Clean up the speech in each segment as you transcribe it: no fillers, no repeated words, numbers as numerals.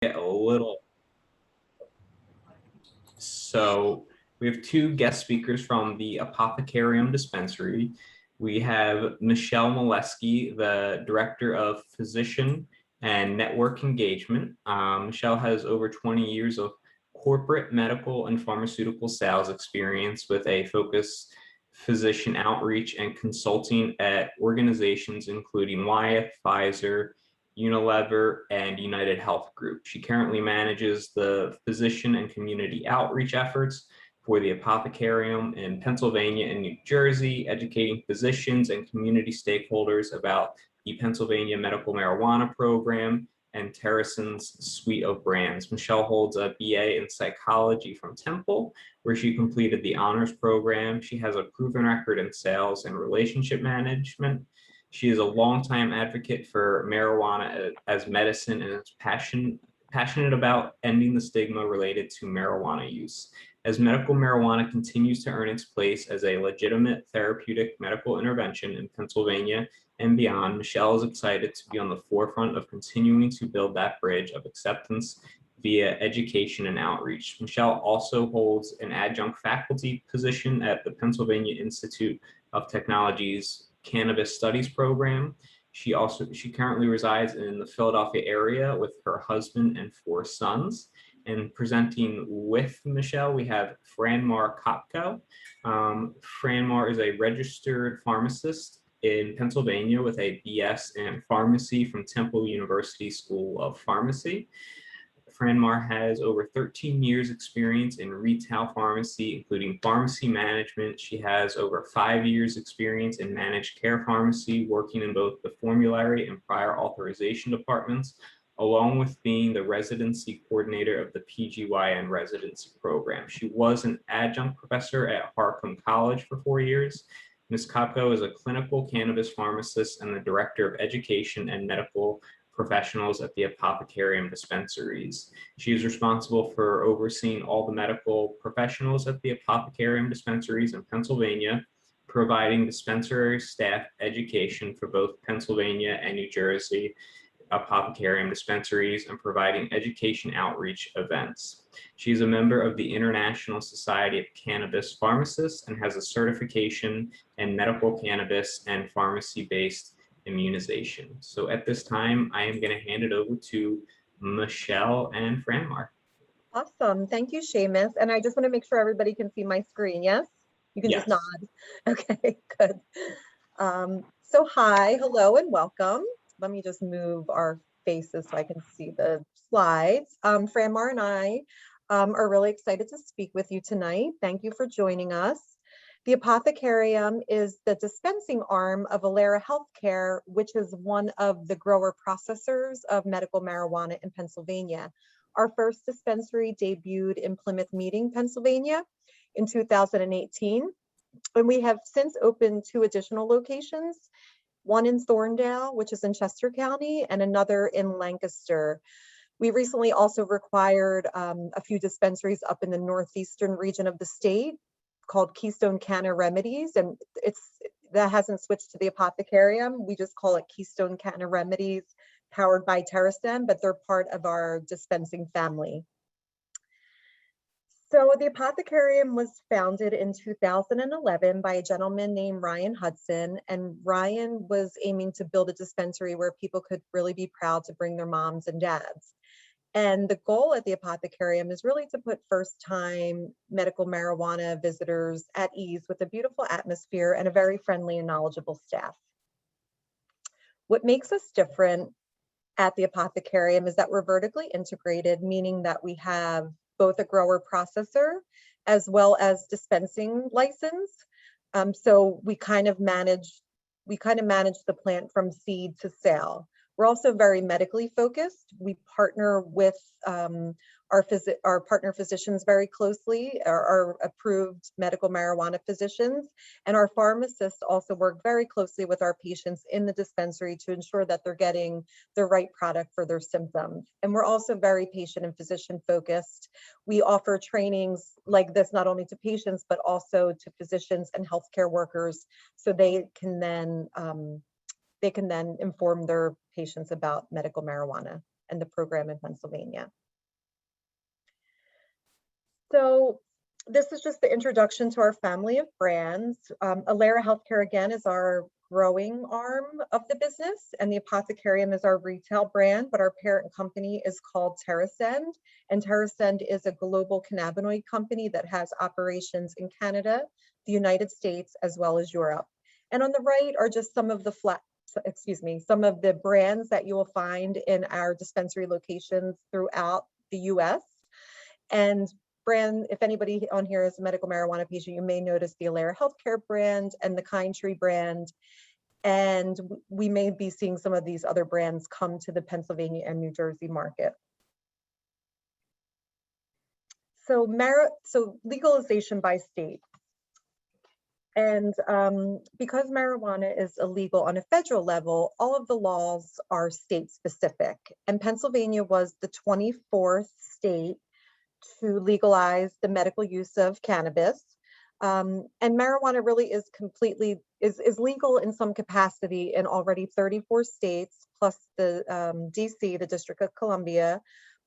get a little. So we have two guest speakers from the Apothecarium Dispensary. We have Michelle Molesky, the Director of Physician and Network Engagement. Michelle has over 20 years of corporate, medical, and pharmaceutical sales experience with a focus physician outreach and consulting at organizations including Wyeth, Pfizer, Unilever, and United Health Group. She currently manages the physician and community outreach efforts for the Apothecarium in Pennsylvania and New Jersey, educating physicians and community stakeholders about the Pennsylvania medical marijuana program and Terpenes' suite of brands. Michelle holds a BA in psychology from Temple, where she completed the honors program. She has a proven record in sales and relationship management. She is a longtime advocate for marijuana as medicine and is passionate about ending the stigma related to marijuana use. As medical marijuana continues to earn its place as a legitimate therapeutic medical intervention in Pennsylvania and beyond, Michelle is excited to be on the forefront of continuing to build that bridge of acceptance via education and outreach. Michelle also holds an adjunct faculty position at the Pennsylvania Institute of Technology's Cannabis Studies program. She currently resides in the Philadelphia area with her husband and 4 sons. And presenting with Michelle, we have Fran Markka. Fran Mar is a registered pharmacist in Pennsylvania with a BS in pharmacy from Temple University School of Pharmacy. Fran Mar has over 13 years experience in retail pharmacy, including pharmacy management. She has over 5 years experience in managed care pharmacy, working in both the formulary and prior authorization departments, along with being the residency coordinator of the PGYN residency program. She was an adjunct professor at Harcum College for 4 years. Ms. Kopko is a clinical cannabis pharmacist and the director of education and medical professionals at the Apothecarium dispensaries. She is responsible for overseeing all the medical professionals at the Apothecarium dispensaries in Pennsylvania, providing dispensary staff education for both Pennsylvania and New Jersey Apothecarium dispensaries, and providing education outreach events. She is a member of the International Society of Cannabis Pharmacists and has a certification in medical cannabis and pharmacy-based immunization. So at this time, I am going to hand it over to Michelle and Fran Mark. Awesome. Thank you, Seamus. And I just want to make sure everybody can see my screen. Yes? You can just nod. Okay, good. So hi, hello, and welcome. Let me just move our faces so I can see the slides. Fran Mar and I are really excited to speak with you tonight. Thank you for joining us. The Apothecarium is the dispensing arm of Alera Healthcare, which is one of the grower processors of medical marijuana in Pennsylvania. Our first dispensary debuted in Plymouth Meeting, Pennsylvania in 2018. And we have since opened 2 additional locations, one in Thorndale, which is in Chester County, and another in Lancaster. We recently also required a few dispensaries up in the northeastern region of the state called Keystone Canna Remedies, and that hasn't switched to the Apothecarium. We just call it Keystone Canna Remedies, powered by TerraStem, but they're part of our dispensing family. So the Apothecarium was founded in 2011 by a gentleman named Ryan Hudson, and Ryan was aiming to build a dispensary where people could really be proud to bring their moms and dads. And the goal at the Apothecarium is really to put first-time medical marijuana visitors at ease with a beautiful atmosphere and a very friendly and knowledgeable staff. What makes us different at the Apothecarium is that we're vertically integrated, meaning that we have both a grower processor as well as dispensing license. So we kind of manage the plant from seed to sale. We're also very medically focused. We partner with our partner physicians very closely, our approved medical marijuana physicians, and our pharmacists also work very closely with our patients in the dispensary to ensure that they're getting the right product for their symptoms. And we're also very patient and physician focused. We offer trainings like this not only to patients, but also to physicians and healthcare workers, so they can then inform their patients about medical marijuana. and the program in Pennsylvania. So this is just the introduction to our family of brands. Alera Healthcare, again, is our growing arm of the business, and the Apothecarium is our retail brand, but our parent company is called TerraSend, and TerraSend is a global cannabinoid company that has operations in Canada, the United States, as well as Europe. And on the right are just some of the some of the brands that you will find in our dispensary locations throughout the US. And brand, if anybody on here is a medical marijuana patient, you may notice the Alera Healthcare brand and the Kind Tree brand. And we may be seeing some of these other brands come to the Pennsylvania and New Jersey market. So legalization by state. And because marijuana is illegal on a federal level, all of the laws are state specific. And Pennsylvania was the 24th state to legalize the medical use of cannabis. And marijuana really is is legal in some capacity in already 34 states, plus the DC, the District of Columbia,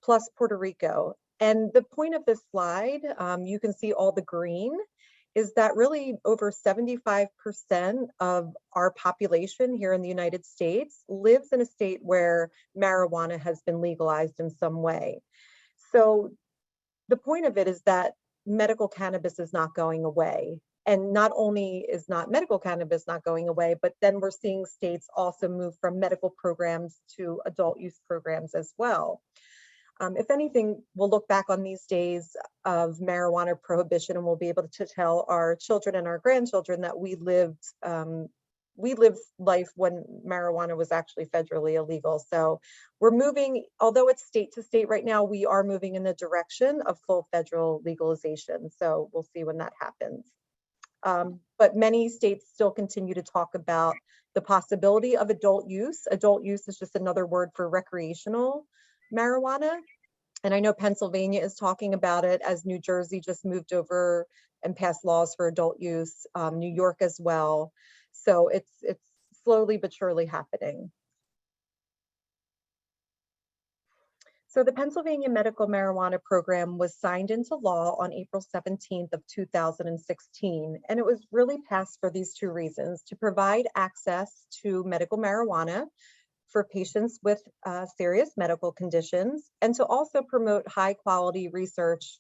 plus Puerto Rico. And the point of this slide, you can see all the green, is that really over 75% of our population here in the United States lives in a state where marijuana has been legalized in some way. So the point of it is that medical cannabis is not going away. And not only is not medical cannabis not going away, but then we're seeing states also move from medical programs to adult use programs as well. If anything, we'll look back on these days of marijuana prohibition and we'll be able to tell our children and our grandchildren that we lived life when marijuana was actually federally illegal. So we're moving, although it's state to state right now, we are moving in the direction of full federal legalization. So we'll see when that happens. But many states still continue to talk about the possibility of adult use. Adult use is just another word for recreational marijuana. And I know Pennsylvania is talking about it, as New Jersey just moved over and passed laws for adult use, New York as well. So it's slowly but surely happening. So the Pennsylvania Medical Marijuana Program was signed into law on April 17th of 2016. And it was really passed for these two reasons: to provide access to medical marijuana for patients with serious medical conditions, and to also promote high quality research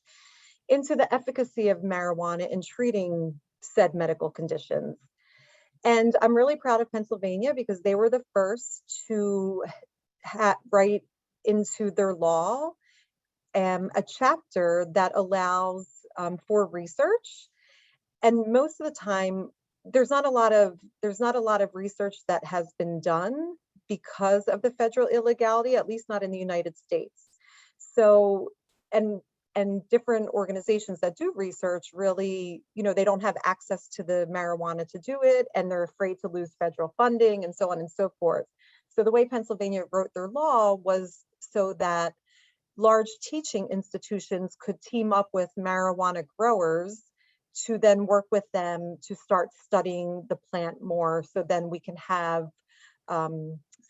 into the efficacy of marijuana in treating said medical conditions. And I'm really proud of Pennsylvania because they were the first to write into their law a chapter that allows for research. And most of the time, there's not a lot of research that has been done because of the federal illegality, at least not in the United States. So, and different organizations that do research really, they don't have access to the marijuana to do it, and they're afraid to lose federal funding and so on and so forth. So the way Pennsylvania wrote their law was so that large teaching institutions could team up with marijuana growers to then work with them to start studying the plant more, so then we can have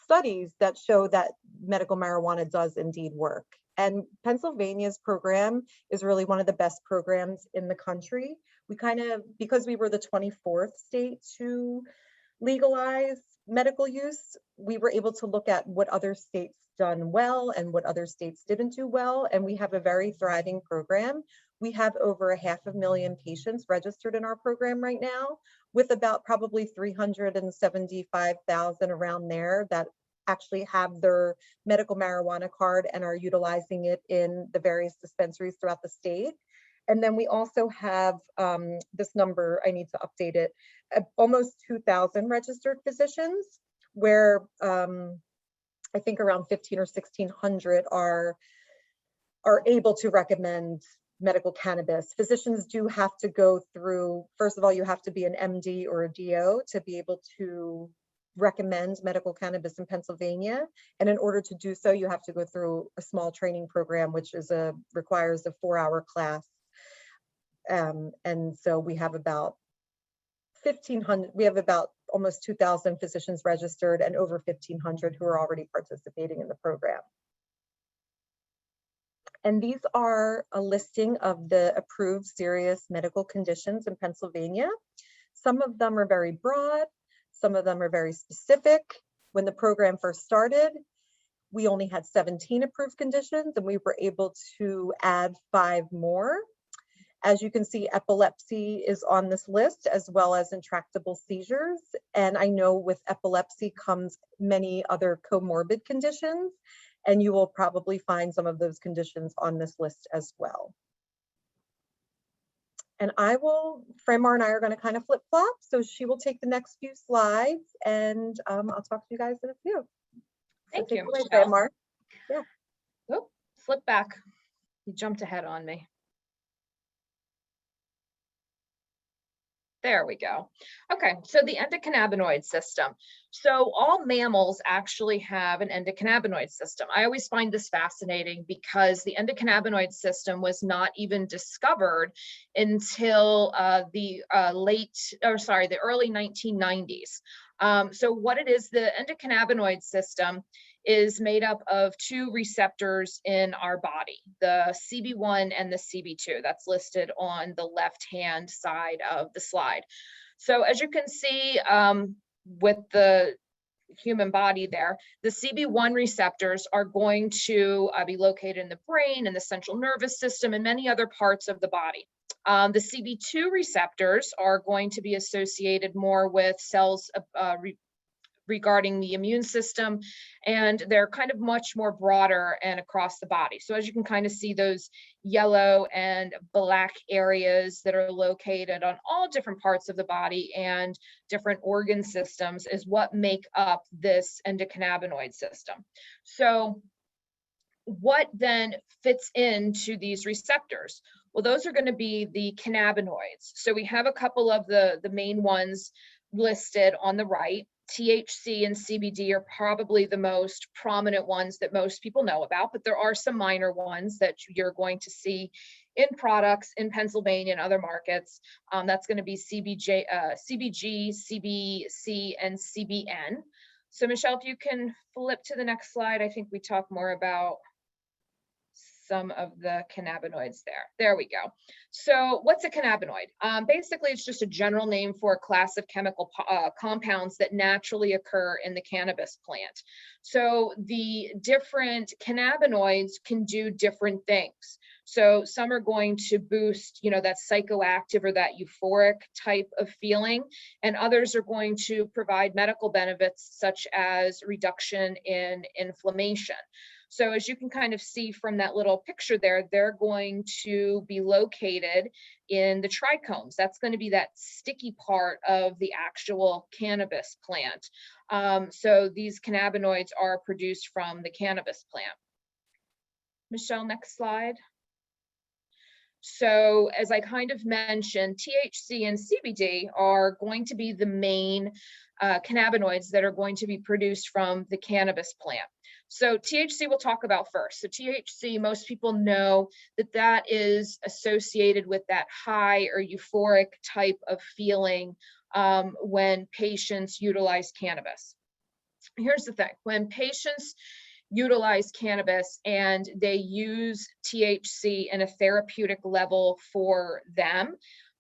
studies that show that medical marijuana does indeed work. And Pennsylvania's program is really one of the best programs in the country. We because we were the 24th state to legalize medical use, we were able to look at what other states done well and what other states didn't do well. And we have a very thriving program. We have over 500,000 patients registered in our program right now, with about probably 375,000 around there that actually have their medical marijuana card and are utilizing it in the various dispensaries throughout the state. And then we also have this number, I need to update it, almost 2,000 registered physicians, where I think around 1,500 or 1,600 are able to recommend medical cannabis. Physicians do have to go through, first of all, you have to be an MD or a DO to be able to recommend medical cannabis in Pennsylvania. And in order to do so, you have to go through a small training program, which is requires a 4-hour class. And so we have about 1,500, we have about almost 2,000 physicians registered and over 1,500 who are already participating in the program. And these are a listing of the approved serious medical conditions in Pennsylvania. Some of them are very broad, some of them are very specific. When the program first started, we only had 17 approved conditions, and we were able to add 5 more. As you can see, epilepsy is on this list, as well as intractable seizures. And I know with epilepsy comes many other comorbid conditions, and you will probably find some of those conditions on this list as well. And Fran Markka and I are going to kind of flip flop. So she will take the next few slides, and I'll talk to you guys in a few. Thank you, Away, Michelle. Fran Markka. Yeah. Oh, flip back. You jumped ahead on me. There we go. Okay, so the endocannabinoid system. So all mammals actually have an endocannabinoid system. I always find this fascinating because the endocannabinoid system was not even discovered until the early 1990s. So what it is, the endocannabinoid system is made up of 2 receptors in our body, the CB1 and the CB2. That's listed on the left-hand side of the slide. So as you can see with the human body there, the CB1 receptors are going to be located in the brain and the central nervous system and many other parts of the body. The CB2 receptors are going to be associated more with cells regarding the immune system, and they're kind of much more broader and across the body. So as you can kind of see, those yellow and black areas that are located on all different parts of the body and different organ systems is what make up this endocannabinoid system. So what then fits into these receptors? Well, those are going to be the cannabinoids. So we have a couple of the main ones listed on the right. THC and CBD are probably the most prominent ones that most people know about, but there are some minor ones that you're going to see in products in Pennsylvania and other markets. That's going to be CBG, CBC, and CBN. So Michelle, if you can flip to the next slide, I think we talk more about some of the cannabinoids there. There we go. So what's a cannabinoid? Basically, it's just a general name for a class of chemical compounds that naturally occur in the cannabis plant. So the different cannabinoids can do different things. So some are going to boost, that psychoactive or that euphoric type of feeling, and others are going to provide medical benefits such as reduction in inflammation. So as you can kind of see from that little picture there, they're going to be located in the trichomes. That's going to be that sticky part of the actual cannabis plant. So these cannabinoids are produced from the cannabis plant. Michelle, next slide. So as I kind of mentioned, THC and CBD are going to be the main cannabinoids that are going to be produced from the cannabis plant. So THC we'll talk about first. So THC, most people know that that is associated with that high or euphoric type of feeling when patients utilize cannabis. Here's the thing, when patients utilize cannabis and they use THC in a therapeutic level for them,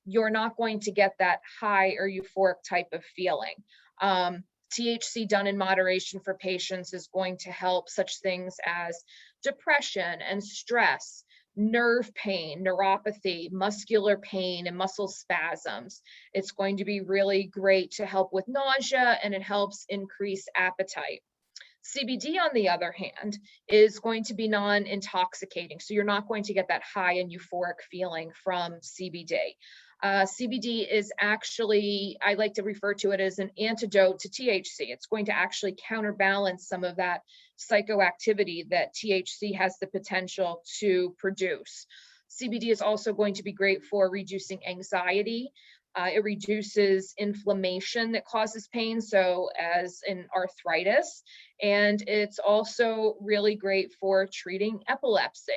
you're not going to get that high or euphoric type of feeling. THC done in moderation for patients is going to help such things as depression and stress, nerve pain, neuropathy, muscular pain, and muscle spasms. It's going to be really great to help with nausea, and it helps increase appetite. CBD, on the other hand, is going to be non-intoxicating. So you're not going to get that high and euphoric feeling from CBD. CBD is actually, I like to refer to it as an antidote to THC. It's going to actually counterbalance some of that psychoactivity that THC has the potential to produce. CBD is also going to be great for reducing anxiety. It reduces inflammation that causes pain, so as in arthritis, and it's also really great for treating epilepsy.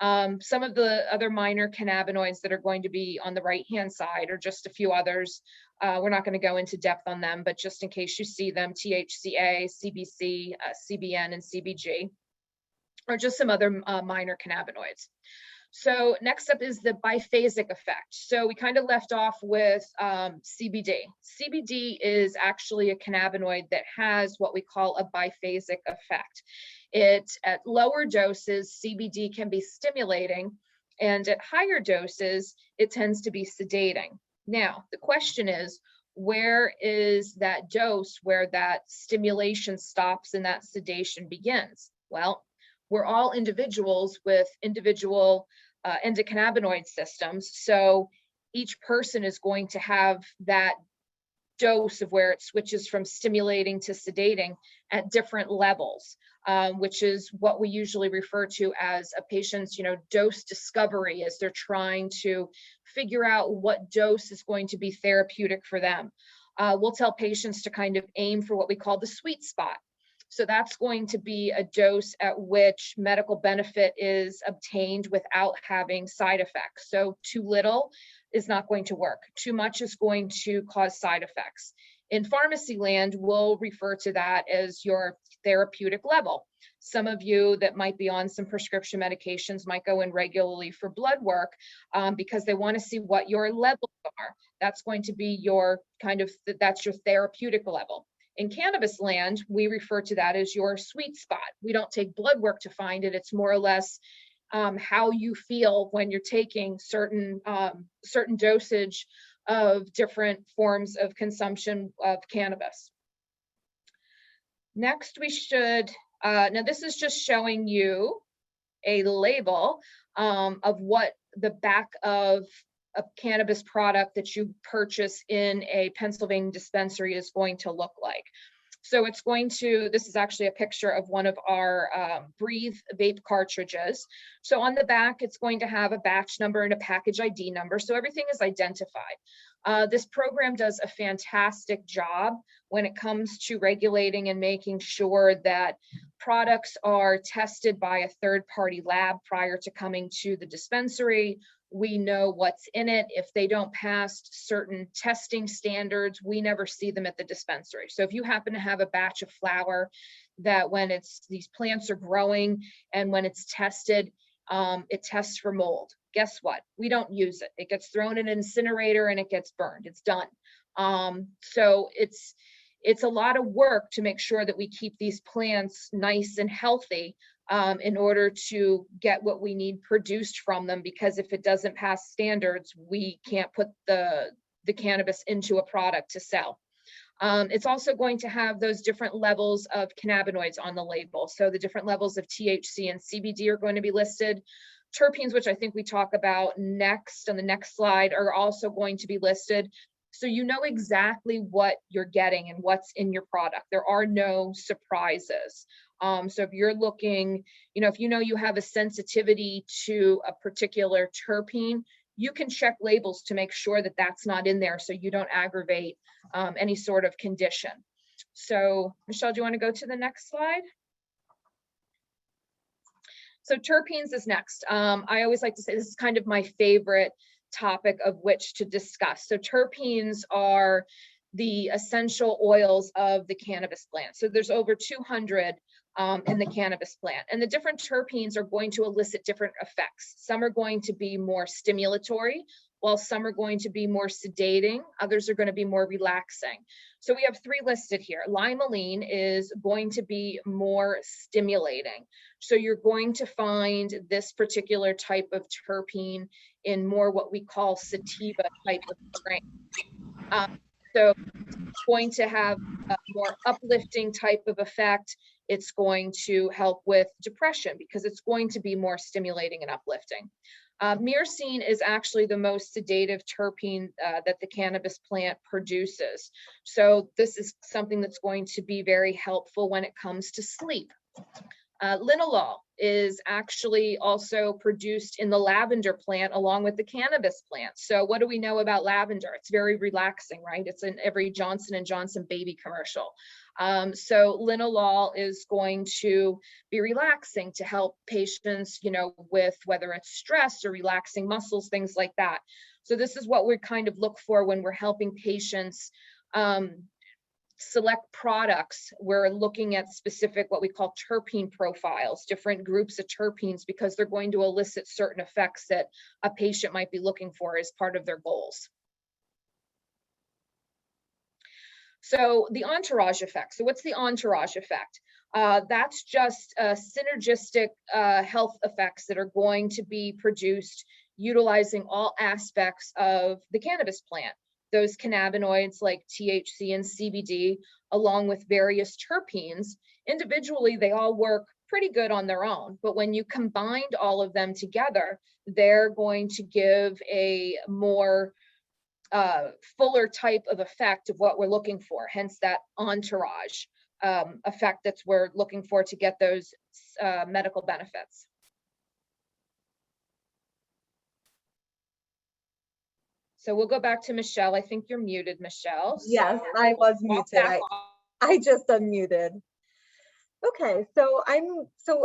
Some of the other minor cannabinoids that are going to be on the right-hand side are just a few others. We're not going to go into depth on them, but just in case you see them, THCA, CBC, CBN, and CBG. or just some other minor cannabinoids. So next up is the biphasic effect. So we kind of left off with CBD. CBD is actually a cannabinoid that has what we call a biphasic effect. At lower doses, CBD can be stimulating, and at higher doses, it tends to be sedating. Now, the question is, where is that dose where that stimulation stops and that sedation begins? Well, we're all individuals with individual endocannabinoid systems. So each person is going to have that dose of where it switches from stimulating to sedating at different levels, which is what we usually refer to as a patient's, dose discovery, as they're trying to figure out what dose is going to be therapeutic for them. We'll tell patients to kind of aim for what we call the sweet spot. So that's going to be a dose at which medical benefit is obtained without having side effects. So too little is not going to work. Too much is going to cause side effects. In pharmacy land, we'll refer to that as your therapeutic level. Some of you that might be on some prescription medications might go in regularly for blood work because they want to see what your levels are. That's going to be your that's your therapeutic level. In cannabis land, we refer to that as your sweet spot. We don't take blood work to find it. It's more or less how you feel when you're taking certain dosage of different forms of consumption of cannabis. Next, we should, now this is just showing you a label of what the back of a cannabis product that you purchase in a Pennsylvania dispensary is going to look like. So it's going to, this is actually a picture of one of our Breathe vape cartridges. So on the back, it's going to have a batch number and a package ID number. So everything is identified. This program does a fantastic job when it comes to regulating and making sure that products are tested by a third-party lab prior to coming to the dispensary. We know what's in it. If they don't pass certain testing standards, we never see them at the dispensary. So if you happen to have a batch of flower that when these plants are growing and when it's tested, it tests for mold. Guess what? We don't use it. It gets thrown in an incinerator and it gets burned. It's done. So it's a lot of work to make sure that we keep these plants nice and healthy in order to get what we need produced from them, because if it doesn't pass standards, we can't put the cannabis into a product to sell. It's also going to have those different levels of cannabinoids on the label. So the different levels of THC and CBD are going to be listed. Terpenes, which I think we talk about next on the next slide, are also going to be listed. So you know exactly what you're getting and what's in your product. There are no surprises. So if you're looking, if you have a sensitivity to a particular terpene, you can check labels to make sure that that's not in there so you don't aggravate any sort of condition. So Michelle, do you want to go to the next slide? So terpenes is next. I always like to say this is kind of my favorite topic of which to discuss. So terpenes are the essential oils of the cannabis plant. So there's over 200 in the cannabis plant, and the different terpenes are going to elicit different effects. Some are going to be more stimulatory, while some are going to be more sedating. Others are going to be more relaxing. So we have three listed here. Limonene is going to be more stimulating. So you're going to find this particular type of terpene in more what we call sativa type of strain. So it's going to have a more uplifting type of effect. It's going to help with depression because it's going to be more stimulating and uplifting. Myrcene is actually the most sedative terpene that the cannabis plant produces. So this is something that's going to be very helpful when it comes to sleep. Linalool is actually also produced in the lavender plant along with the cannabis plant. So what do we know about lavender? It's very relaxing, right? It's in every Johnson & Johnson baby commercial. So linalool is going to be relaxing to help patients, with whether it's stress or relaxing muscles, things like that. So this is what we kind of look for when we're helping patients select products, we're looking at specific, what we call terpene profiles, different groups of terpenes, because they're going to elicit certain effects that a patient might be looking for as part of their goals. So the entourage effect. So what's the entourage effect? That's just synergistic health effects that are going to be produced utilizing all aspects of the cannabis plant. Those cannabinoids like THC and CBD, along with various terpenes. Individually, they all work pretty good on their own, but when you combined all of them together, they're going to give a more fuller type of effect of what we're looking for, hence that entourage effect that we're looking for to get those medical benefits. So we'll go back to Michelle. I think you're muted, Michelle. Yes, So I was walk muted. back I just unmuted. Okay, so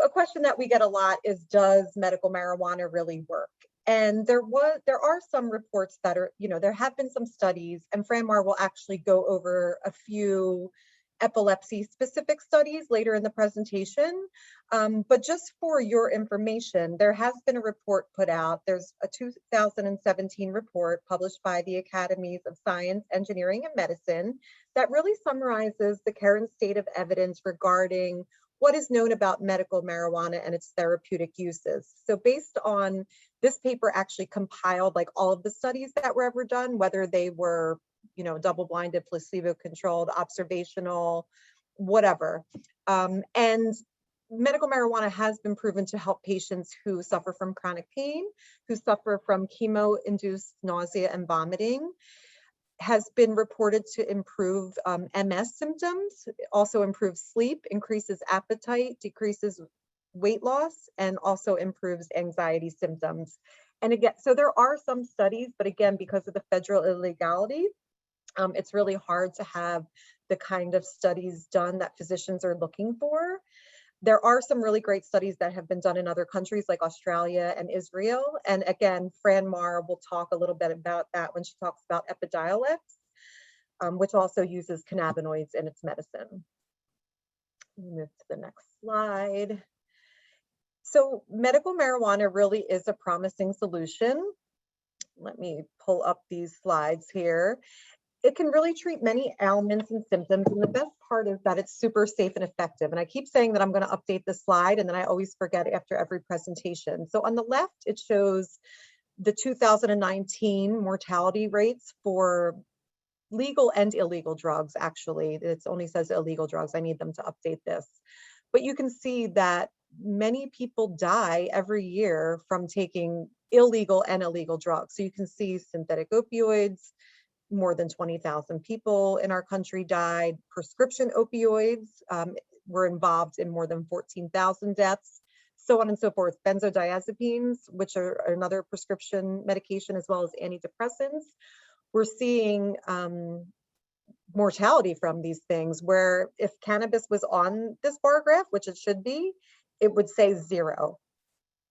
a question that we get a lot is, does medical marijuana really work? And there are some reports that are, there have been some studies, and Fran Markka will actually go over a few epilepsy specific studies later in the presentation. But just for your information, there has been a report put out. There's a 2017 report published by the Academies of Science, Engineering, and Medicine that really summarizes the current state of evidence regarding what is known about medical marijuana and its therapeutic uses. So based on this paper, actually compiled like all of the studies that were ever done, whether they were, double-blinded, placebo-controlled, observational, whatever. And medical marijuana has been proven to help patients who suffer from chronic pain, who suffer from chemo-induced nausea and vomiting, has been reported to improve MS symptoms, also improves sleep, increases appetite, decreases weight loss, and also improves anxiety symptoms. And again, so there are some studies, but again, because of the federal illegality, it's really hard to have the kind of studies done that physicians are looking for. There are some really great studies that have been done in other countries like Australia and Israel. And again, Fran Markka will talk a little bit about that when she talks about Epidiolex, which also uses cannabinoids in its medicine. Move to the next slide. So medical marijuana really is a promising solution. Let me pull up these slides here. It can really treat many ailments and symptoms. And the best part is that it's super safe and effective. And I keep saying that I'm going to update the slide, and then I always forget after every presentation. So on the left, it shows the 2019 mortality rates for legal and illegal drugs. Actually, it only says illegal drugs. I need them to update this. But you can see that many people die every year from taking illegal and illegal drugs. So you can see synthetic opioids, more than 20,000 people in our country died. Prescription opioids were involved in more than 14,000 deaths, so on and so forth. Benzodiazepines, which are another prescription medication, as well as antidepressants. We're seeing mortality from these things, where if cannabis was on this bar graph, which it should be, it would say 0,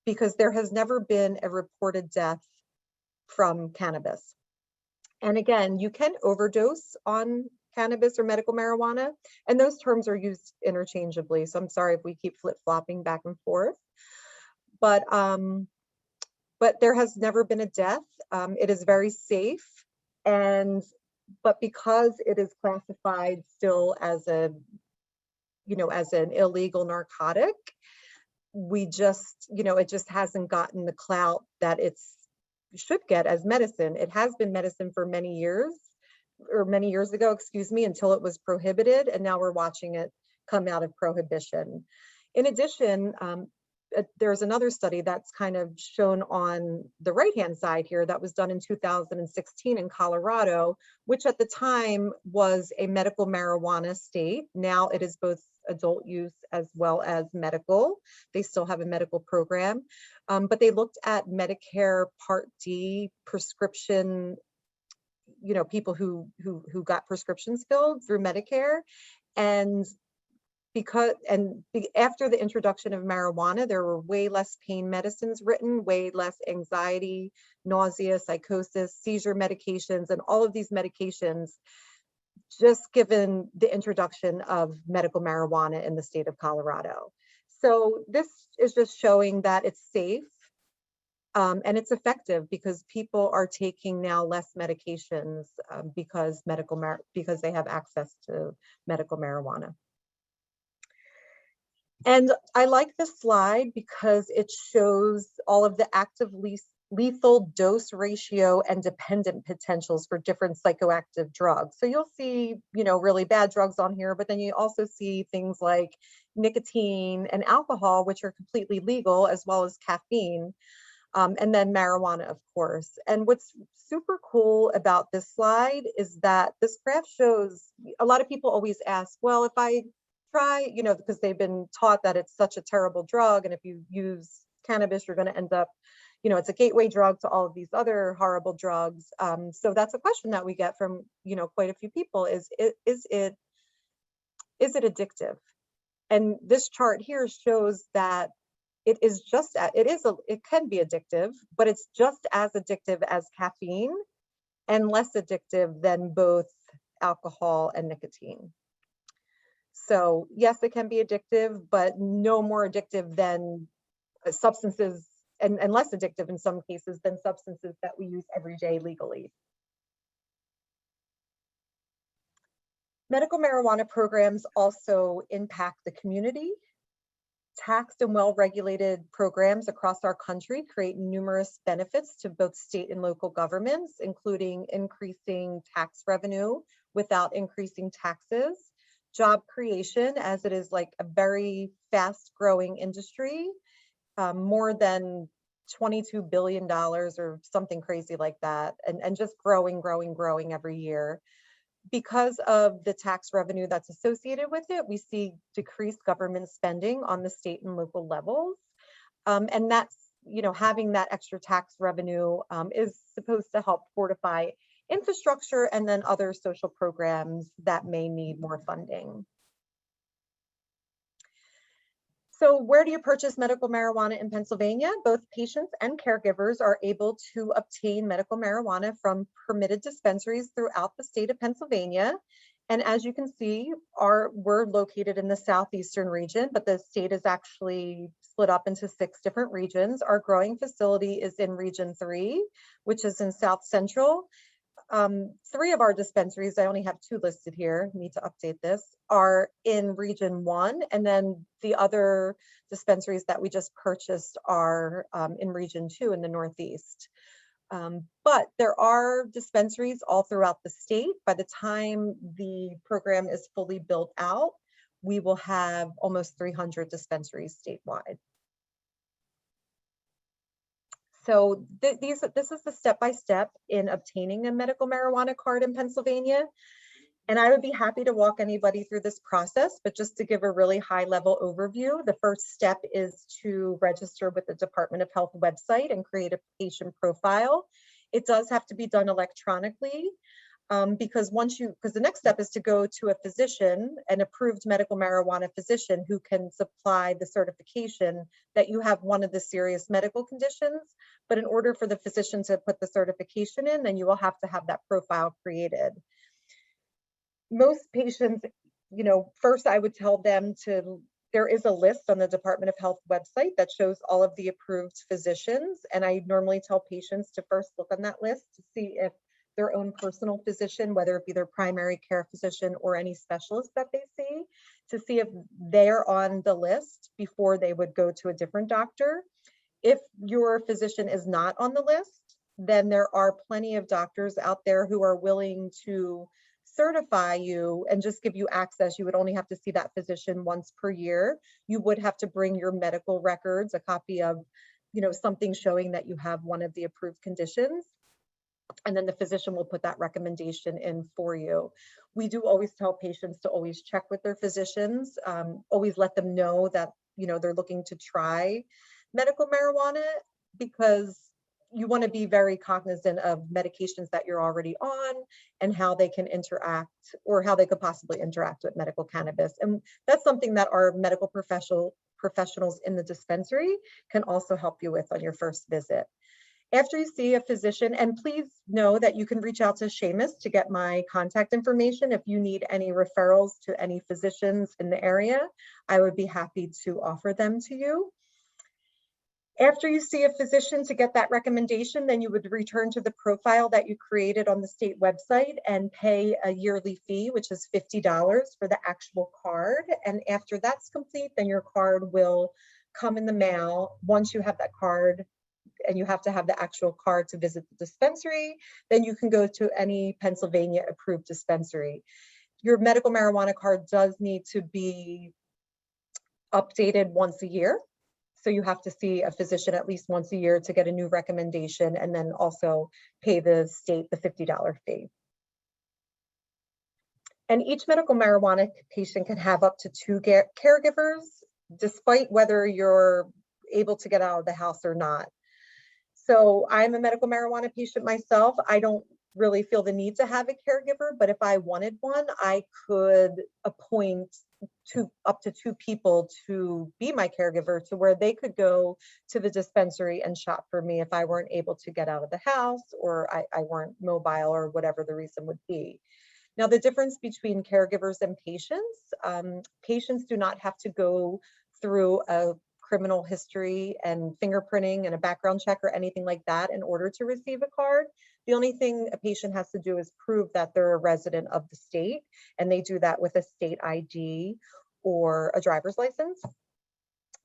because there has never been a reported death from cannabis. And again, you can overdose on cannabis or medical marijuana, and those terms are used interchangeably. So I'm sorry if we keep flip-flopping back and forth, but there has never been a death. It is very safe, but because it is classified still as an illegal narcotic, we just, it just hasn't gotten the clout that it's should get as medicine. It has been medicine for many years, or many years ago, excuse me, until it was prohibited, and now we're watching it come out of prohibition. In addition, there's another study that's kind of shown on the right-hand side here that was done in 2016 in Colorado, which at the time was a medical marijuana state. Now it is both adult use as well as medical. They still have a medical program, but they looked at Medicare Part D prescription, people who got prescriptions filled through Medicare. And after the introduction of marijuana, there were way less pain medicines written, way less anxiety, nausea, psychosis, seizure medications, and all of these medications just given the introduction of medical marijuana in the state of Colorado. So this is just showing that it's safe and it's effective because people are taking now less medications because they have access to medical marijuana. And I like this slide because it shows all of the active lethal dose ratio and dependent potentials for different psychoactive drugs. So you'll see, really bad drugs on here, but then you also see things like nicotine and alcohol, which are completely legal, as well as caffeine, and then marijuana, of course. And what's super cool about this slide is that this graph shows, a lot of people always ask, well, if I try, because they've been taught that it's such a terrible drug, and if you use cannabis, you're going to end up, it's a gateway drug to all of these other horrible drugs. So that's a question that we get from, quite a few people is it addictive? And this chart here shows that it can be addictive, but it's just as addictive as caffeine and less addictive than both alcohol and nicotine. So yes, it can be addictive, but no more addictive than substances, and less addictive in some cases than substances that we use every day legally. Medical marijuana programs also impact the community. Taxed and well-regulated programs across our country create numerous benefits to both state and local governments, including increasing tax revenue without increasing taxes, job creation, as it is like a very fast-growing industry, more than $22 billion or something crazy like that, and just growing every year. Because of the tax revenue that's associated with it, we see decreased government spending on the state and local levels. And that's, having that extra tax revenue is supposed to help fortify infrastructure and then other social programs that may need more funding. So where do you purchase medical marijuana in Pennsylvania? Both patients and caregivers are able to obtain medical marijuana from permitted dispensaries throughout the state of Pennsylvania. And as you can see, we're located in the southeastern region, but the state is actually split up into 6 different regions. Our growing facility is in Region 3, which is in South Central. 3 of our dispensaries, I only have 2 listed here, need to update this, are in Region 1, and then the other dispensaries that we just purchased are in Region 2 in the Northeast. But there are dispensaries all throughout the state. By the time the program is fully built out, we will have almost 300 dispensaries statewide. So this is the step-by-step in obtaining a medical marijuana card in Pennsylvania. And I would be happy to walk anybody through this process, but just to give a really high-level overview, the first step is to register with the Department of Health website and create a patient profile. It does have to be done electronically. Because the next step is to go to a physician, an approved medical marijuana physician who can supply the certification that you have one of the serious medical conditions. But in order for the physician to put the certification in, then you will have to have that profile created. Most patients, first I would tell them there is a list on the Department of Health website that shows all of the approved physicians. And I normally tell patients to first look on that list to see if their own personal physician, whether it be their primary care physician or any specialist that they see, to see if they're on the list before they would go to a different doctor. If your physician is not on the list, then there are plenty of doctors out there who are willing to certify you and just give you access. You would only have to see that physician once per year. You would have to bring your medical records, a copy of, something showing that you have one of the approved conditions. And then the physician will put that recommendation in for you. We do always tell patients to always check with their physicians, always let them know that, they're looking to try medical marijuana, because you want to be very cognizant of medications that you're already on and how they can interact, or how they could possibly interact with medical cannabis. And that's something that our medical professionals in the dispensary can also help you with on your first visit. After you see a physician, and please know that you can reach out to Seamus to get my contact information. If you need any referrals to any physicians in the area, I would be happy to offer them to you. After you see a physician to get that recommendation, then you would return to the profile that you created on the state website and pay a yearly fee, which is $50 for the actual card. And after that's complete, then your card will come in the mail. Once you have that card, and you have to have the actual card to visit the dispensary, then you can go to any Pennsylvania approved dispensary. Your medical marijuana card does need to be updated once a year. So you have to see a physician at least once a year to get a new recommendation, and then also pay the state the $50 fee. And each medical marijuana patient can have up to 2 caregivers, despite whether you're able to get out of the house or not. So I'm a medical marijuana patient myself. I don't really feel the need to have a caregiver, but if I wanted one, I could appoint up to 2 people to be my caregiver, to where they could go to the dispensary and shop for me if I weren't able to get out of the house, or I weren't mobile, or whatever the reason would be. Now, the difference between caregivers and patients, patients do not have to go through a criminal history and fingerprinting and a background check or anything like that in order to receive a card. The only thing a patient has to do is prove that they're a resident of the state, and they do that with a state ID or a driver's license.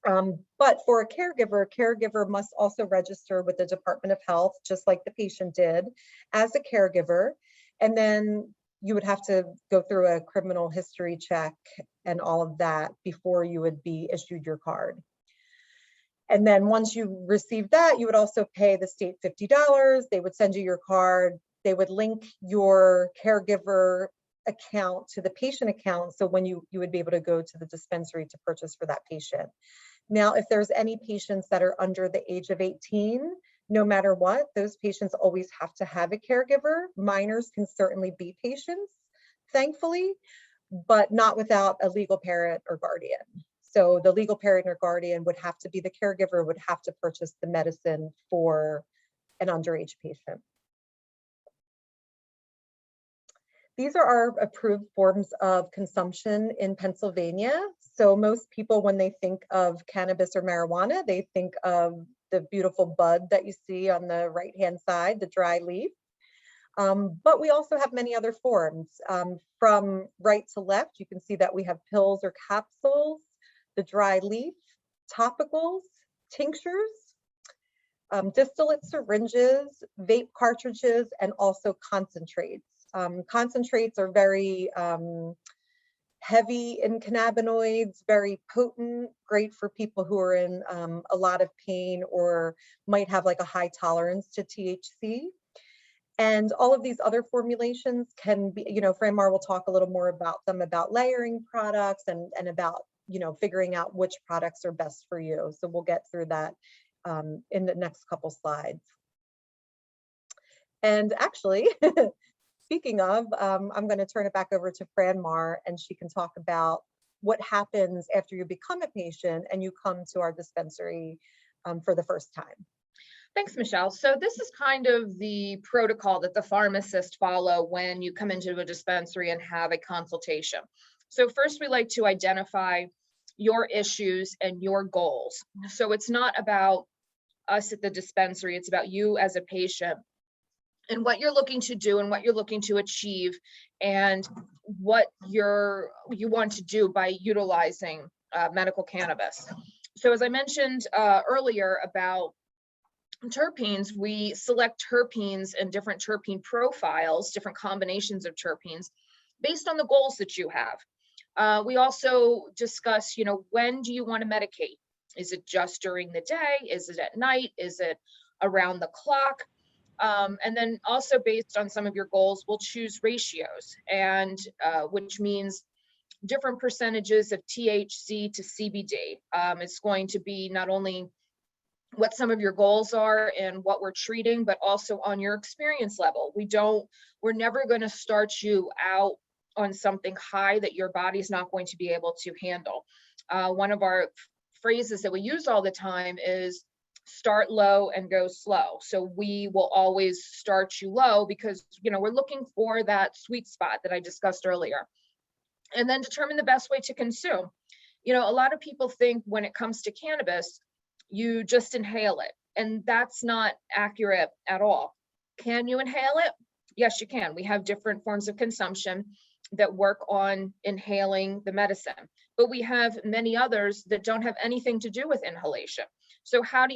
But for a caregiver must also register with the Department of Health, just like the patient did, as a caregiver. And then you would have to go through a criminal history check and all of that before you would be issued your card. And then once you receive that, you would also pay the state $50. They would send you your card. They would link your caregiver account to the patient account. So when you would be able to go to the dispensary to purchase for that patient. Now, if there's any patients that are under the age of 18, no matter what, those patients always have to have a caregiver. Minors can certainly be patients, thankfully, but not without a legal parent or guardian. So the legal parent or guardian would have to be the caregiver, would have to purchase the medicine for an underage patient. These are our approved forms of consumption in Pennsylvania. So most people, when they think of cannabis or marijuana, they think of the beautiful bud that you see on the right-hand side, the dry leaf. But we also have many other forms. From right to left, you can see that we have pills or capsules, the dry leaf, topicals, tinctures, distillate syringes, vape cartridges, and also concentrates. Concentrates are very heavy in cannabinoids, very potent, great for people who are in a lot of pain or might have like a high tolerance to THC. And all of these other formulations can be, Fran Markka will talk a little more about them, about layering products and about, figuring out which products are best for you. So we'll get through that in the next couple slides. And actually, speaking of, I'm going to turn it back over to Fran Markka, and she can talk about what happens after you become a patient and you come to our dispensary for the first time. Thanks, Michelle. So this is kind of the protocol that the pharmacists follow when you come into a dispensary and have a consultation. So first, we like to identify your issues and your goals. So it's not about us at the dispensary, it's about you as a patient and what you're looking to do and what you're looking to achieve and what you want to do by utilizing medical cannabis. So as I mentioned earlier about terpenes, we select terpenes and different terpene profiles, different combinations of terpenes based on the goals that you have. We also discuss, when do you want to medicate? Is it just during the day? Is it at night? Is it around the clock? And then also based on some of your goals, we'll choose ratios, and which means different percentages of THC to CBD. It's going to be not only what some of your goals are and what we're treating, but also on your experience level. We're never going to start you out on something high that your body's not going to be able to handle. One of our phrases that we use all the time is start low and go slow. So we will always start you low because, we're looking for that sweet spot that I discussed earlier. And then determine the best way to consume. A lot of people think when it comes to cannabis, you just inhale it, and that's not accurate at all. Can you inhale it? Yes, you can. We have different forms of consumption that work on inhaling the medicine, but we have many others that don't have anything to do with inhalation. So how are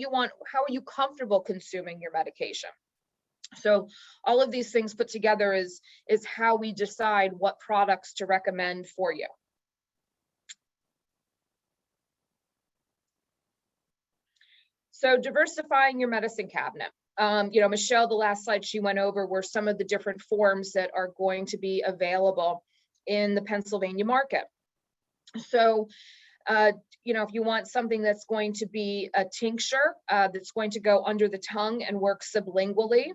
you comfortable consuming your medication? So all of these things put together is how we decide what products to recommend for you. So diversifying your medicine cabinet. Michelle, the last slide she went over were some of the different forms that are going to be available in the Pennsylvania market. So, if you want something that's going to be a tincture that's going to go under the tongue and work sublingually,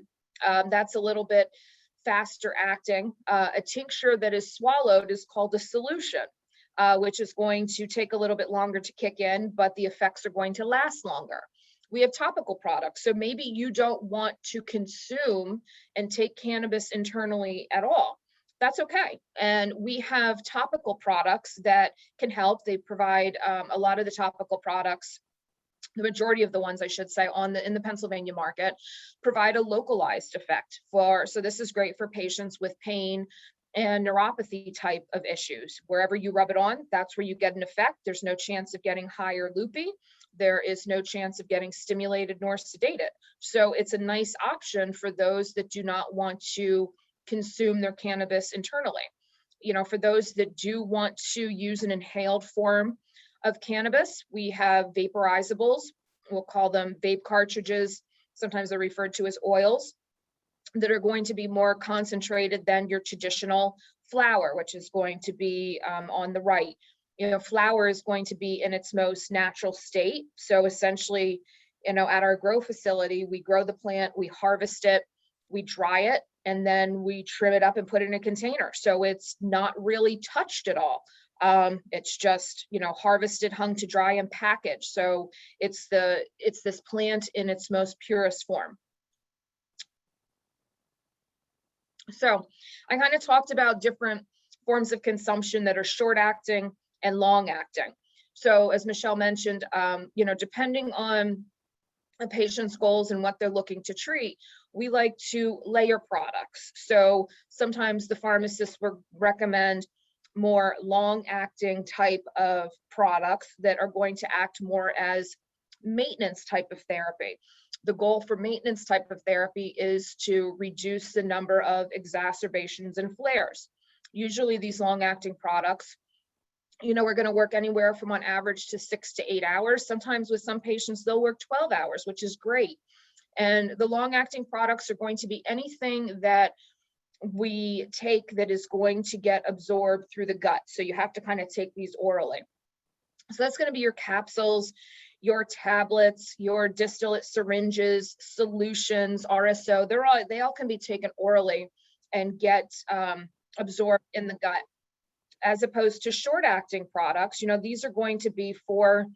that's a little bit faster acting. A tincture that is swallowed is called a solution, which is going to take a little bit longer to kick in, but the effects are going to last longer. We have topical products. So maybe you don't want to consume and take cannabis internally at all. That's okay. And we have topical products that can help. They provide a lot of the topical products, the majority of the ones I should say in the Pennsylvania market, provide a localized effect so this is great for patients with pain and neuropathy type of issues. Wherever you rub it on, that's where you get an effect. There's no chance of getting high or loopy. There is no chance of getting stimulated nor sedated. So it's a nice option for those that do not want to consume their cannabis internally. For those that do want to use an inhaled form of cannabis, we have vaporizables. We'll call them vape cartridges. Sometimes they're referred to as oils, that are going to be more concentrated than your traditional flower, which is going to be on the right. Flower is going to be in its most natural state. So essentially, at our grow facility, we grow the plant, we harvest it, we dry it, and then we trim it up and put it in a container. So it's not really touched at all. It's just, harvested, hung to dry, and packaged. So it's this plant in its most purest form. So I kind of talked about different forms of consumption that are short acting and long acting. So as Michelle mentioned, depending on a patient's goals and what they're looking to treat, we like to layer products. So sometimes the pharmacist will recommend more long acting type of products that are going to act more as maintenance type of therapy. The goal for maintenance type of therapy is to reduce the number of exacerbations and flares. Usually these long-acting products, we're going to work anywhere from on average to 6 to 8 hours. Sometimes with some patients, they'll work 12 hours, which is great. And the long-acting products are going to be anything that we take that is going to get absorbed through the gut. So you have to kind of take these orally. So that's going to be your capsules, your tablets, your distillate syringes, solutions, RSO. They all can be taken orally and get absorbed in the gut. As opposed to short-acting products, these are going to be for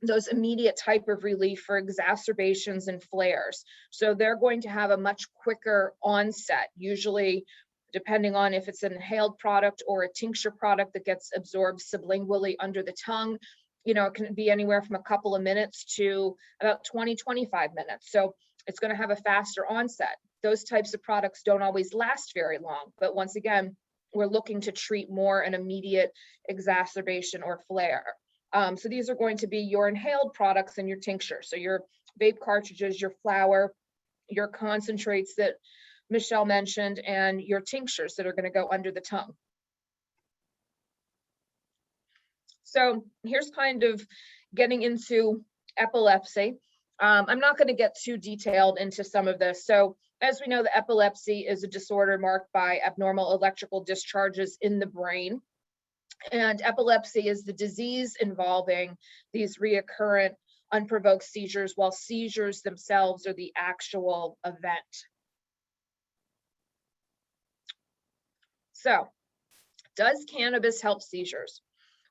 those immediate type of relief for exacerbations and flares. So they're going to have a much quicker onset, usually depending on if it's an inhaled product or a tincture product that gets absorbed sublingually under the tongue. It can be anywhere from a couple of minutes to about 20, 25 minutes. So it's going to have a faster onset. Those types of products don't always last very long, but once again, we're looking to treat more an immediate exacerbation or flare. So these are going to be your inhaled products and your tincture. So your vape cartridges, your flower, your concentrates that Michelle mentioned, and your tinctures that are going to go under the tongue. So here's kind of getting into epilepsy. I'm not going to get too detailed into some of this. So as we know, the epilepsy is a disorder marked by abnormal electrical discharges in the brain. And epilepsy is the disease involving these recurrent unprovoked seizures, while seizures themselves are the actual event. So, does cannabis help seizures?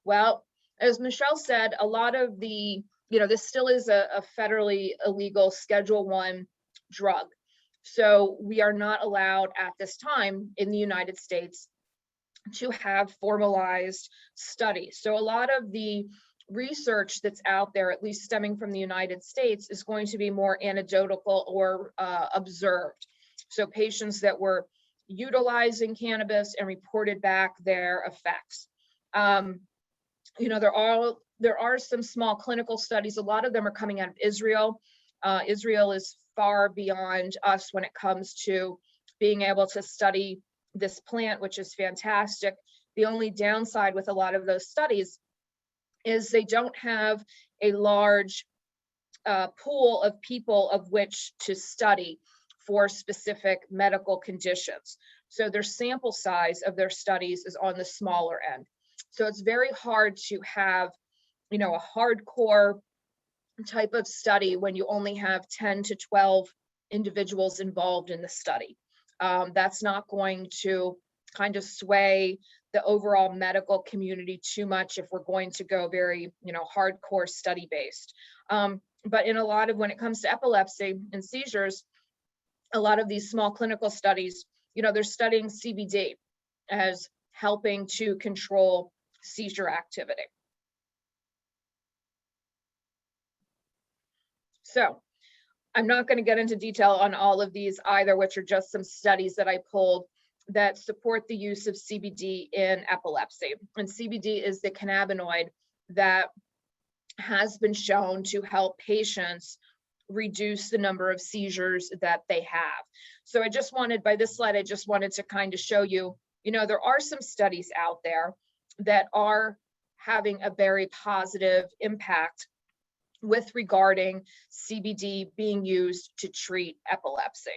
Well, as Michelle said, a lot of the this still is a federally illegal Schedule I drug. So we are not allowed at this time in the United States to have formalized studies. So a lot of the research that's out there, at least stemming from the United States, is going to be more anecdotal or observed. So patients that were utilizing cannabis and reported back their effects. There are some small clinical studies. A lot of them are coming out of Israel. Israel is far beyond us when it comes to being able to study this plant, which is fantastic. The only downside with a lot of those studies is they don't have a large pool of people of which to study for specific medical conditions. So their sample size of their studies is on the smaller end. So it's very hard to have, a hardcore type of study when you only have 10 to 12 individuals involved in the study. That's not going to kind of sway the overall medical community too much if we're going to go very, hardcore study based. But in a lot of, when it comes to epilepsy and seizures, a lot of these small clinical studies, they're studying CBD as helping to control seizure activity. So I'm not going to get into detail on all of these either, which are just some studies that I pulled that support the use of CBD in epilepsy. And CBD is the cannabinoid that has been shown to help patients reduce the number of seizures that they have. So I just wanted, by this slide, I just wanted to kind of show you, there are some studies out there that are having a very positive impact with regarding CBD being used to treat epilepsy.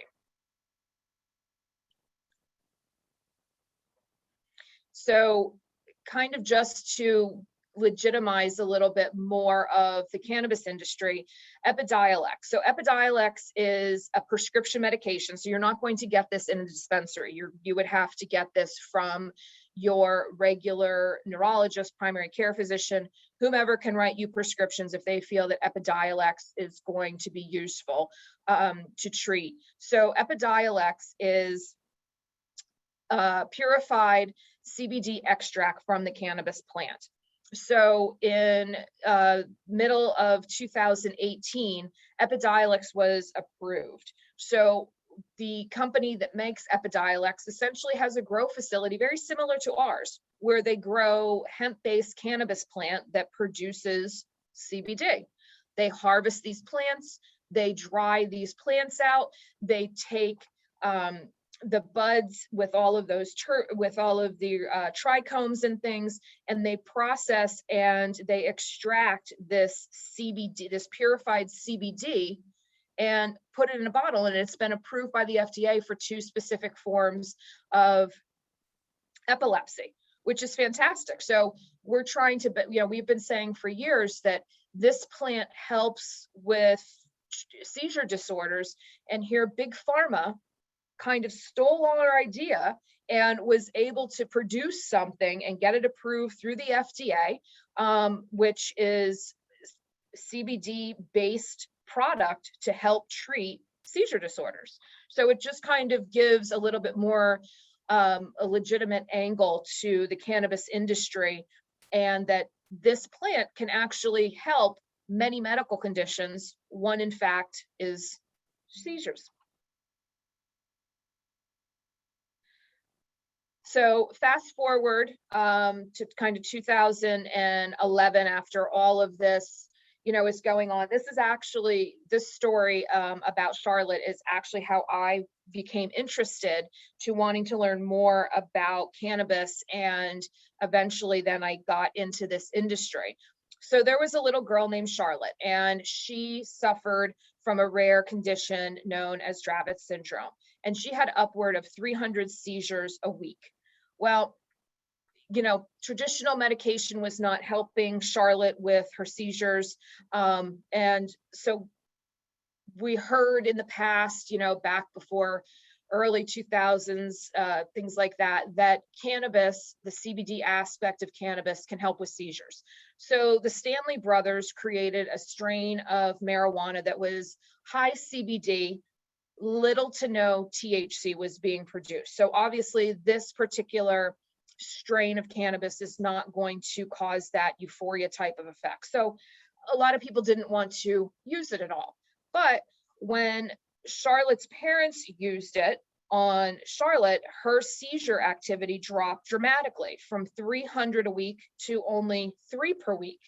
So kind of just to legitimize a little bit more of the cannabis industry, Epidiolex. So Epidiolex is a prescription medication. So you're not going to get this in a dispensary. You would have to get this from your regular neurologist, primary care physician, whomever can write you prescriptions if they feel that Epidiolex is going to be useful to treat. So Epidiolex is purified CBD extract from the cannabis plant. So in middle of 2018, Epidiolex was approved. So the company that makes Epidiolex essentially has a grow facility very similar to ours, where they grow hemp-based cannabis plant that produces CBD. They harvest these plants, they dry these plants out, they take the buds with all of those trichomes and things, and they process and they extract this CBD, this purified CBD, and put it in a bottle, and it's been approved by the FDA for 2 specific forms of epilepsy, which is fantastic. So we're trying to, we've been saying for years that this plant helps with seizure disorders, and here Big Pharma kind of stole our idea and was able to produce something and get it approved through the FDA, which is CBD-based product to help treat seizure disorders. So it just kind of gives a little bit more a legitimate angle to the cannabis industry, and that this plant can actually help many medical conditions. One, in fact, is seizures. So fast forward to kind of 2011, after all of this, is going on. This story about Charlotte is actually how I became interested to wanting to learn more about cannabis, and eventually then I got into this industry. So there was a little girl named Charlotte, and she suffered from a rare condition known as Dravet syndrome, and she had upward of 300 seizures a week. Well, traditional medication was not helping Charlotte with her seizures. And so we heard in the past, back before early 2000s, things like that, that cannabis, the CBD aspect of cannabis can help with seizures. So the Stanley brothers created a strain of marijuana that was high CBD, little to no THC was being produced. So obviously this particular strain of cannabis is not going to cause that euphoria type of effect. So a lot of people didn't want to use it at all. But when Charlotte's parents used it on Charlotte, her seizure activity dropped dramatically from 300 a week to only 3 per week.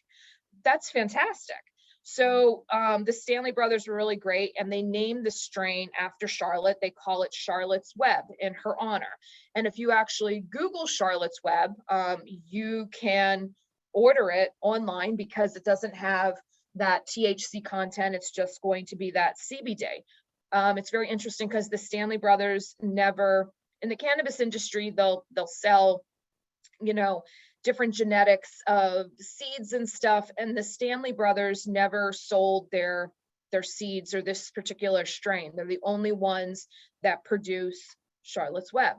That's fantastic. So the Stanley brothers were really great, and they named the strain after Charlotte. They call it Charlotte's Web in her honor. And if you actually Google Charlotte's Web, you can order it online because it doesn't have that THC content. It's just going to be that CBD. It's very interesting because the Stanley brothers never, in the cannabis industry, they'll sell, you know, different genetics of seeds and stuff, and the Stanley brothers never sold their seeds or this particular strain. They're the only ones that produce Charlotte's Web.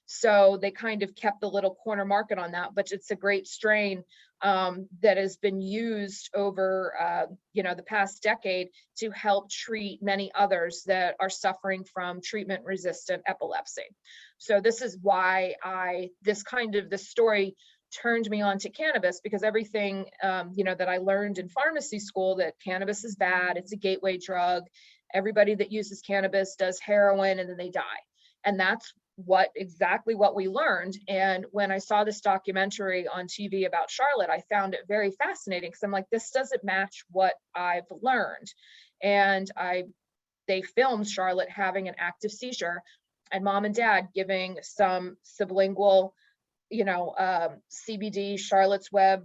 So they kind of kept the little corner market on that, but it's a great strain that has been used over the past decade to help treat many others that are suffering from treatment-resistant epilepsy. So this is why the story turned me on to cannabis, because everything that I learned in pharmacy school, that cannabis is bad, it's a gateway drug, everybody that uses cannabis does heroin and then they die. And that's exactly what we learned. And when I saw this documentary on TV about Charlotte, I found it very fascinating, because I'm like, this doesn't match what I've learned. And they filmed Charlotte having an active seizure, and mom and dad giving some sublingual CBD Charlotte's Web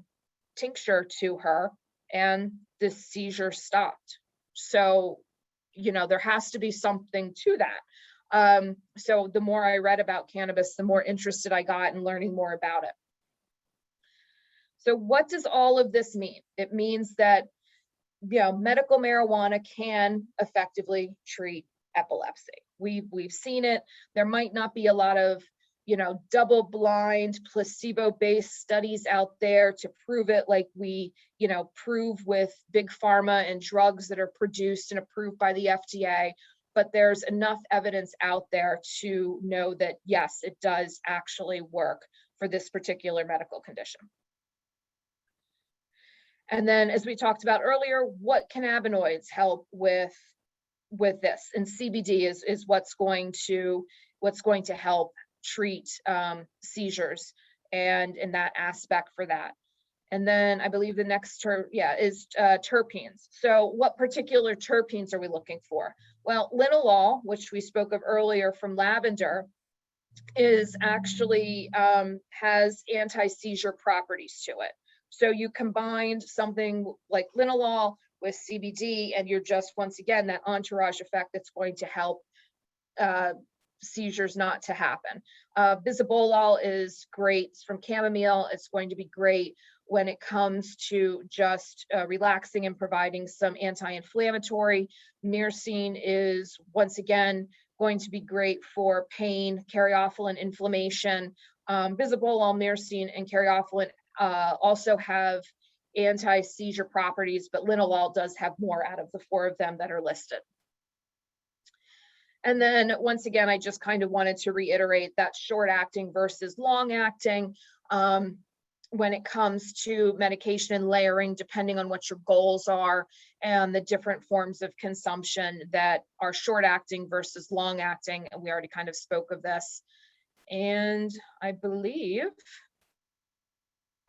tincture to her, and the seizure stopped. So there has to be something to that. So the more I read about cannabis, the more interested I got in learning more about it. So what does all of this mean? It means that medical marijuana can effectively treat epilepsy. We've seen it. There might not be a lot of double-blind, placebo-based studies out there to prove it, like we prove with big pharma and drugs that are produced and approved by the FDA. But there's enough evidence out there to know that, yes, it does actually work for this particular medical condition. And then, as we talked about earlier, what cannabinoids help with this? And CBD is what's going to help treat seizures and in that aspect for that. And then I believe the next is terpenes. So what particular terpenes are we looking for? Well, linalool, which we spoke of earlier from lavender, is actually has anti-seizure properties to it. So you combine something like linalool with CBD, and you're just, once again, that entourage effect that's going to help seizures not to happen. Bisabolol is great. It's from chamomile. It's going to be great when it comes to just relaxing and providing some anti-inflammatory. Myrcene is, once again, going to be great for pain, caryophyllene, inflammation. Bisabolol, myrcene, and caryophyllene also have anti-seizure properties, but linalool does have more out of the 4 of them that are listed. And then once again, I just kind of wanted to reiterate that short-acting versus long-acting when it comes to medication and layering, depending on what your goals are and the different forms of consumption that are short-acting versus long-acting. And we already kind of spoke of this. And I believe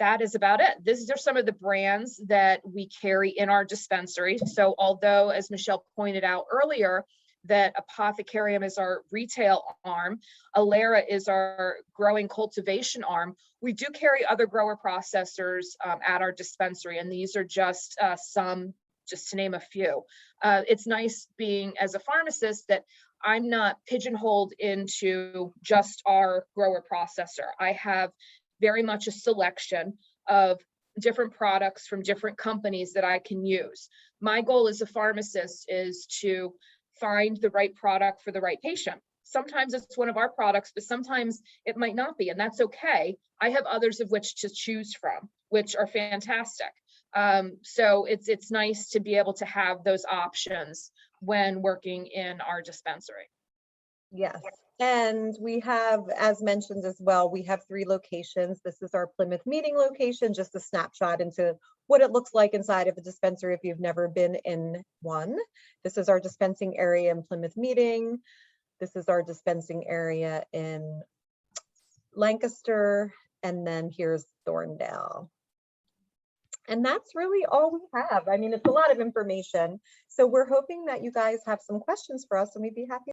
that is about it. These are some of the brands that we carry in our dispensary. So although, as Michelle pointed out earlier, that Apothecarium is our retail arm, Alera is our growing cultivation arm, we do carry other grower processors at our dispensary, and these are just some, just to name a few. It's nice being, as a pharmacist, that I'm not pigeonholed into just our grower processor. I have very much a selection of different products from different companies that I can use. My goal as a pharmacist is to find the right product for the right patient. sometimes it's one of our products, but sometimes it might not be, and that's okay. I have others of which to choose from, which are fantastic. So it's nice to be able to have those options when working in our dispensary. Yes. And we have, as mentioned as well, we have 3 locations. This is our Plymouth meeting location, just a snapshot into what it looks like inside of a dispensary if you've never been in one. This is our dispensing area in Plymouth meeting. This is our dispensing area in Lancaster. And then here's Thorndale. And that's really all we have. I mean, it's a lot of information. So we're hoping that you guys have some questions for us, and we'd be happy